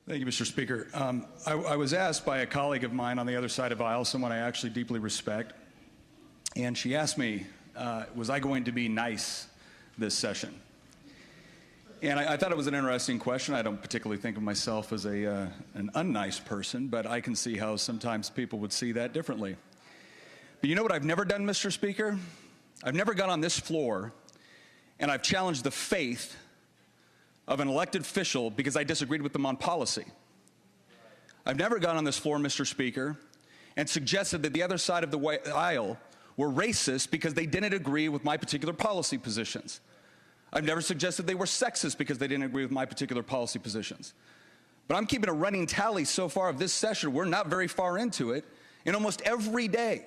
Thank you, Mr. Speaker. I was asked by a colleague of mine on the other side of the aisle, someone I actually deeply respect, and she asked me, was I going to be nice this session? And I thought it was an interesting question. I don't particularly think of myself as an unnice person, but I can see how sometimes people would see that differently. But you know what I've never done, Mr. Speaker? I've never gone on this floor and I've challenged the faith of an elected official because I disagreed with them on policy. I've never gone on this floor, Mr. Speaker, and suggested that the other side of the aisle were racist because they didn't agree with my particular policy positions. I've never suggested they were sexist because they didn't agree with my particular policy positions. But I'm keeping a running tally so far of this session. We're not very far into it. And almost every day,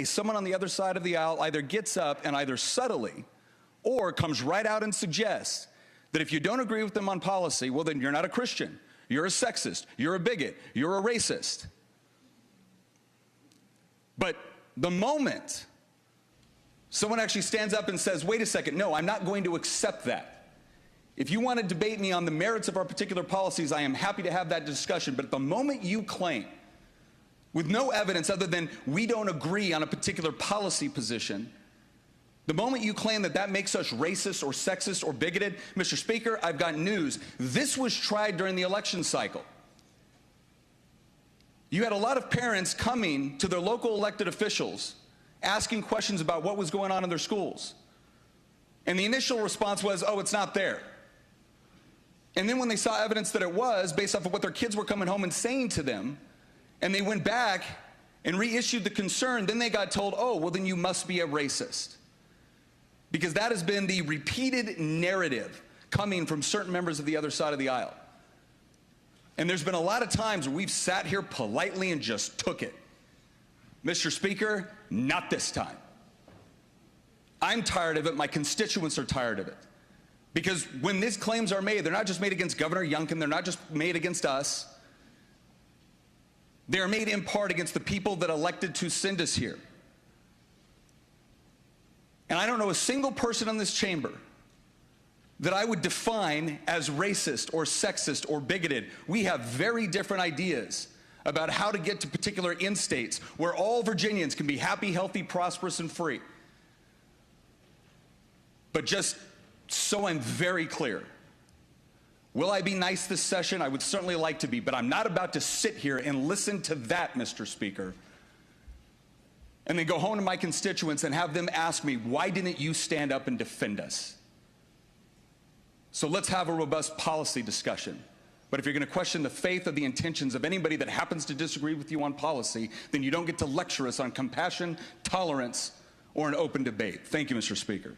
someone on the other side of the aisle either gets up and either subtly or comes right out and suggests that if you don't agree with them on policy, well, then you're not a Christian. You're a sexist. You're a bigot. You're a racist. But the moment someone actually stands up and says, wait a second, no, I'm not going to accept that. If you want to debate me on the merits of our particular policies, I am happy to have that discussion. But the moment you claim, with no evidence other than we don't agree on a particular policy position, the moment you claim that that makes us racist or sexist or bigoted, Mr. Speaker, I've got news. This was tried during the election cycle. You had a lot of parents coming to their local elected officials asking questions about what was going on in their schools. And the initial response was, oh, it's not there. And then when they saw evidence that it was, based off of what their kids were coming home and saying to them, and they went back and reissued the concern, then they got told, oh, well, then you must be a racist. Because that has been the repeated narrative coming from certain members of the other side of the aisle. And there's been a lot of times where we've sat here politely and just took it. Mr. Speaker, not this time. I'm tired of it. My constituents are tired of it. Because when these claims are made, they're not just made against Governor Youngkin, they're not just made against us. They are made in part against the people that elected to send us here. And I don't know a single person in this chamber that I would define as racist or sexist or bigoted. We have very different ideas about how to get to particular end states where all Virginians can be happy, healthy, prosperous, and free. But just so I'm very clear, will I be nice this session? I would certainly like to be, but I'm not about to sit here and listen to that, Mr. Speaker, and then go home to my constituents and have them ask me, why didn't you stand up and defend us? So let's have a robust policy discussion. But if you're going to question the faith or the intentions of anybody that happens to disagree with you on policy, then you don't get to lecture us on compassion, tolerance, or an open debate. Thank you, Mr. Speaker.